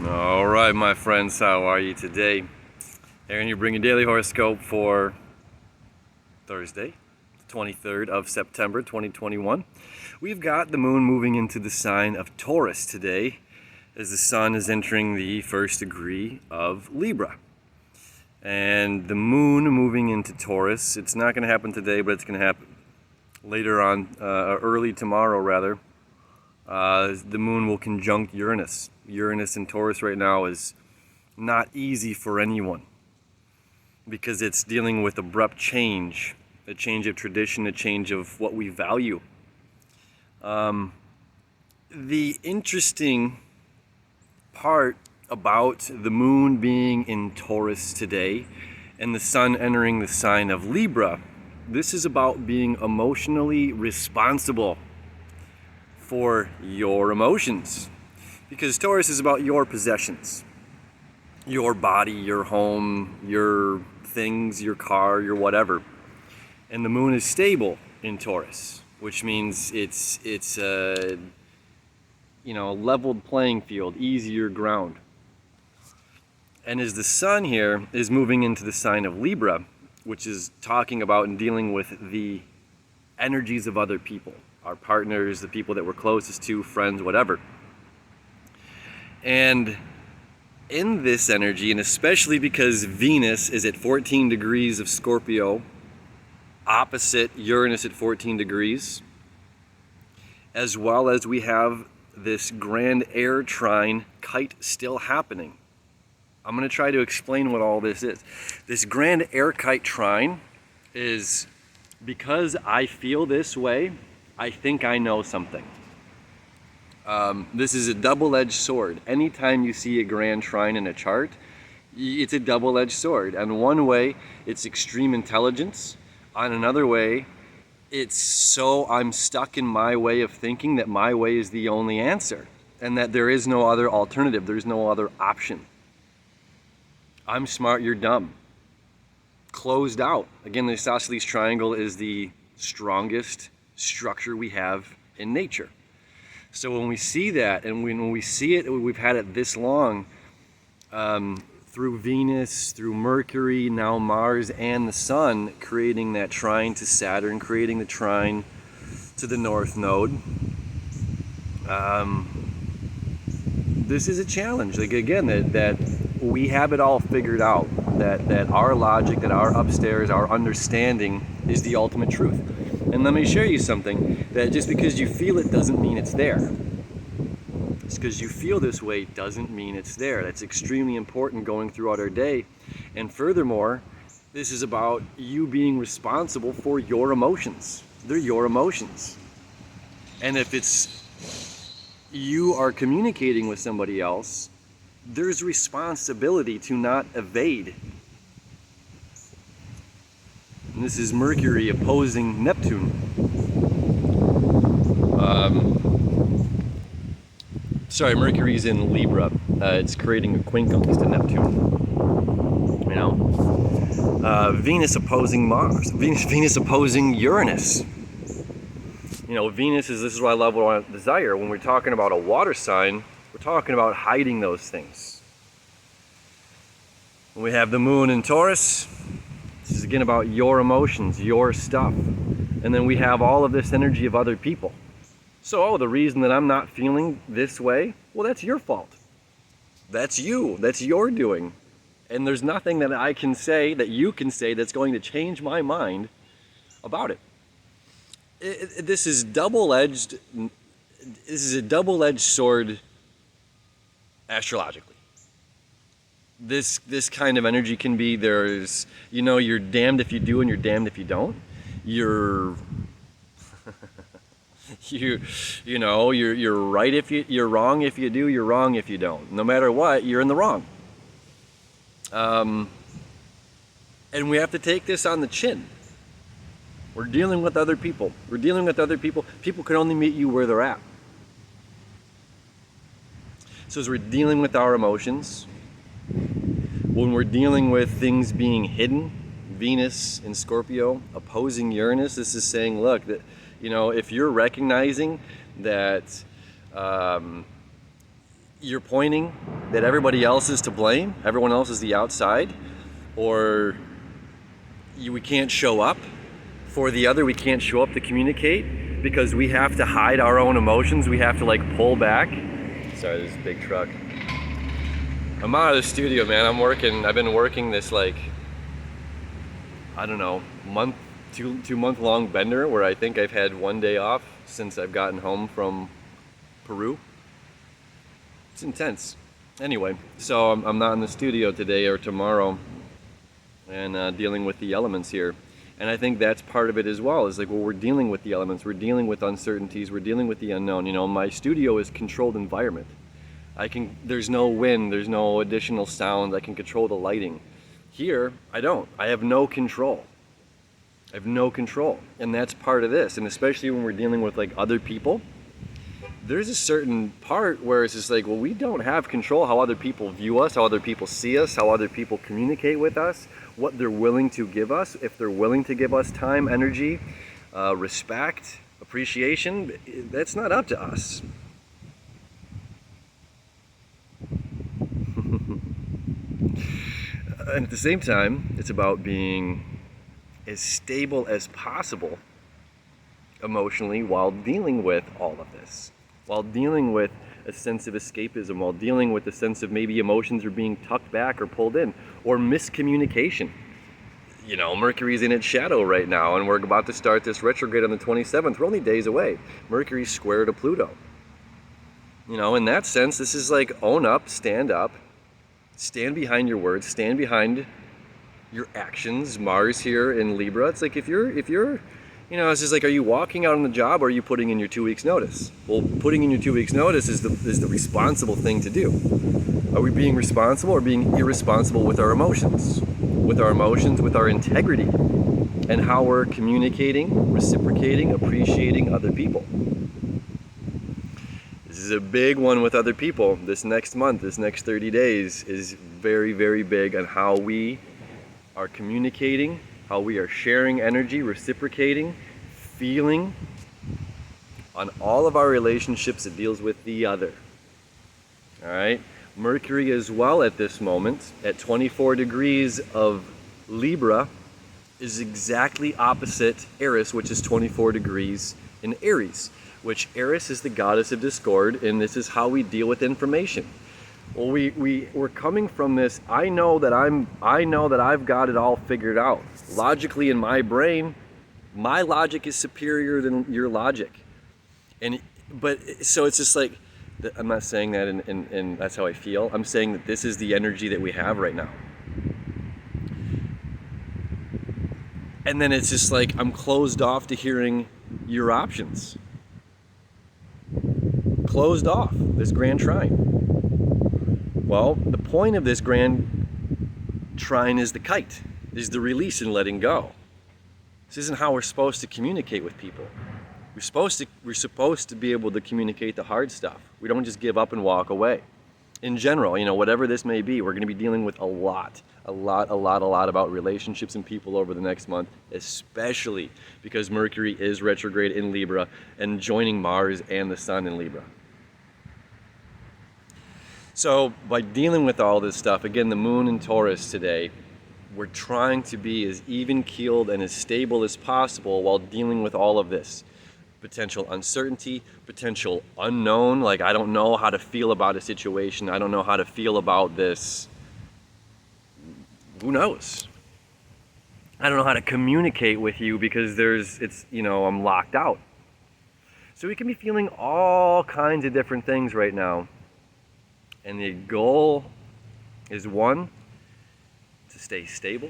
All right, my friends, how are you today? Aaron, you bring a daily horoscope for Thursday, 23rd of September, 2021. We've got the moon moving into the sign of Taurus today as the sun is entering the first degree of Libra. And the moon moving into Taurus, it's not going to happen today, but it's going to happen later on, early tomorrow rather. The moon will conjunct Uranus. Uranus in Taurus right now is not easy for anyone because it's dealing with abrupt change, a change of tradition, a change of what we value. The interesting part about the moon being in Taurus today and the sun entering the sign of Libra, this is about being emotionally responsible for your emotions, because Taurus is about your possessions, your body, your home, your things, your car, your whatever. And the moon is stable in Taurus, which means it's a leveled playing field, easier ground. And as the sun here is moving into the sign of Libra, which is talking about and dealing with the energies of other people, our partners, the people that we're closest to, friends, whatever. And in this energy, and especially because Venus is at 14 degrees of Scorpio, opposite Uranus at 14 degrees, as well as we have this grand air trine kite still happening. I'm going to try to explain what all this is. This grand air kite trine is because I feel this way, I think I know something. This is a double-edged sword. Anytime you see a grand trine in a chart, it's a double-edged sword. On one way, it's extreme intelligence. On another way, it's so I'm stuck in my way of thinking that my way is the only answer and that there is no other alternative, there's no other option. I'm smart, you're dumb. Closed out. Again, the isosceles triangle is the strongest structure we have in nature. So when we see that, and when we see it, we've had it this long, through Venus, through Mercury, now Mars and the Sun, creating that trine to Saturn, creating the trine to the North Node. This is a challenge. Like again, that we have it all figured out. That our logic, that our upstairs, our understanding is the ultimate truth. And let me show you something, that just because you feel it doesn't mean it's there. Just because you feel this way doesn't mean it's there. That's extremely important going throughout our day. And furthermore, this is about you being responsible for your emotions. They're your emotions. And if it's you are communicating with somebody else, there's responsibility to not evade. And this is Mercury opposing Neptune. Mercury's in Libra. It's creating a quincunx to Neptune. Venus opposing Mars. Venus opposing Uranus. Venus is, this is what I love, what I desire. When we're talking about a water sign, we're talking about hiding those things. When we have the moon in Taurus, this is again about your emotions, your stuff. And then we have all of this energy of other people. So, the reason that I'm not feeling this way, well, that's your fault. That's you. That's your doing. And there's nothing that I can say, that you can say, that's going to change my mind about it. This is double-edged. This is a double-edged sword astrologically. This kind of energy can be, there's, you're damned if you do and you're damned if you don't. You're right if you're wrong if you do, you're wrong if you don't. No matter what, you're in the wrong. And we have to take this on the chin. We're dealing with other people. People can only meet you where they're at. So as we're dealing with our emotions, when we're dealing with things being hidden, Venus in Scorpio opposing Uranus, this is saying, look, that if you're recognizing that you're pointing that everybody else is to blame, everyone else is the outside, or we can't show up for the other, we can't show up to communicate because we have to hide our own emotions, we have to like pull back. Sorry, there's a big truck. I'm out of the studio, man. I've been working this like, I don't know, two month long bender where I think I've had one day off since I've gotten home from Peru. It's intense. Anyway, so I'm not in the studio today or tomorrow and dealing with the elements here. And I think that's part of it as well, is like, well, we're dealing with the elements, we're dealing with uncertainties, we're dealing with the unknown. You know, my studio is controlled environment. There's no wind, there's no additional sound, I can control the lighting. Here, I don't. I have no control. I have no control. And that's part of this. And especially when we're dealing with like other people, there's a certain part where it's just like, well, we don't have control how other people view us, how other people see us, how other people communicate with us, what they're willing to give us, if they're willing to give us time, energy, respect, appreciation. That's not up to us. And at the same time, it's about being as stable as possible emotionally while dealing with all of this, while dealing with a sense of escapism, while dealing with a sense of maybe emotions are being tucked back or pulled in, or miscommunication. You know, Mercury's in its shadow right now, and we're about to start this retrograde on the 27th. We're only days away. Mercury's square to Pluto. You know, in that sense, this is like own up, stand behind your words, stand behind your actions. Mars here in Libra. It's like if you're, you know, it's just like, are you walking out on the job or are you putting in your 2 weeks notice? Well, putting in your 2 weeks notice is the responsible thing to do. Are we being responsible or being irresponsible with our emotions? With our integrity, and how we're communicating, reciprocating, appreciating other people. This is a big one with other people. This next month, this next 30 days is very, very big on how we are communicating, how we are sharing energy, reciprocating, feeling on all of our relationships. It deals with the other. All right? Mercury as well at this moment, at 24 degrees of Libra, is exactly opposite Eris, which is 24 degrees in Aries, which Eris is the goddess of discord, and this is how we deal with information. Well, we're coming from this, I know that I've got it all figured out. Logically in my brain, my logic is superior than your logic. But so it's just like, I'm not saying that and that's how I feel. I'm saying that this is the energy that we have right now. And then it's just like, I'm closed off to hearing your options. Closed off, this grand trine. Well, the point of this grand trine is the kite, is the release and letting go. This isn't how we're supposed to communicate with people. We're supposed to be able to communicate the hard stuff. We don't just give up and walk away. In general, you know, whatever this may be, we're going to be dealing with a lot about relationships and people over the next month, especially because Mercury is retrograde in Libra and joining Mars and the Sun in Libra. So by dealing with all this stuff, again, the Moon in Taurus today, we're trying to be as even-keeled and as stable as possible while dealing with all of this. Potential uncertainty, potential unknown, like I don't know how to feel about a situation, I don't know how to feel about this. Who knows? I don't know how to communicate with you because I'm locked out. So we can be feeling all kinds of different things right now. And the goal is one, to stay stable,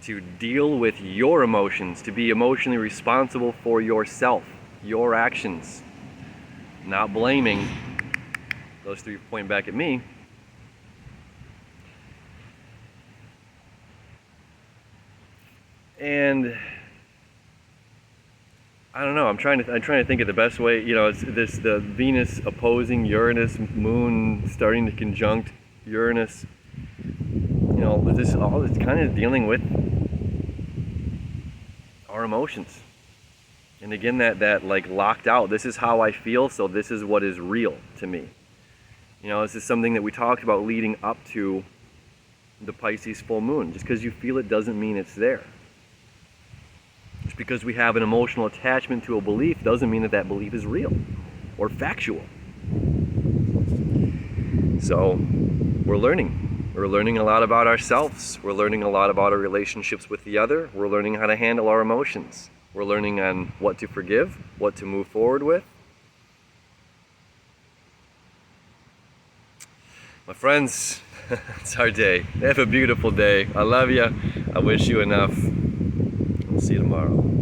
to deal with your emotions, to be emotionally responsible for yourself, your actions, not blaming. Those three point back at me. And I don't know, I'm trying to think of the best way, you know, it's the Venus opposing Uranus, Moon starting to conjunct Uranus. You know, it's kind of dealing with our emotions. And again, that like locked out, this is how I feel, so this is what is real to me. You know, this is something that we talked about leading up to the Pisces full moon. Just because you feel it doesn't mean it's there. Just because we have an emotional attachment to a belief doesn't mean that that belief is real or factual. So we're learning. We're learning a lot about ourselves. We're learning a lot about our relationships with the other. We're learning how to handle our emotions. We're learning on what to forgive, what to move forward with. My friends, it's our day. Have a beautiful day. I love you. I wish you enough. We'll see you tomorrow.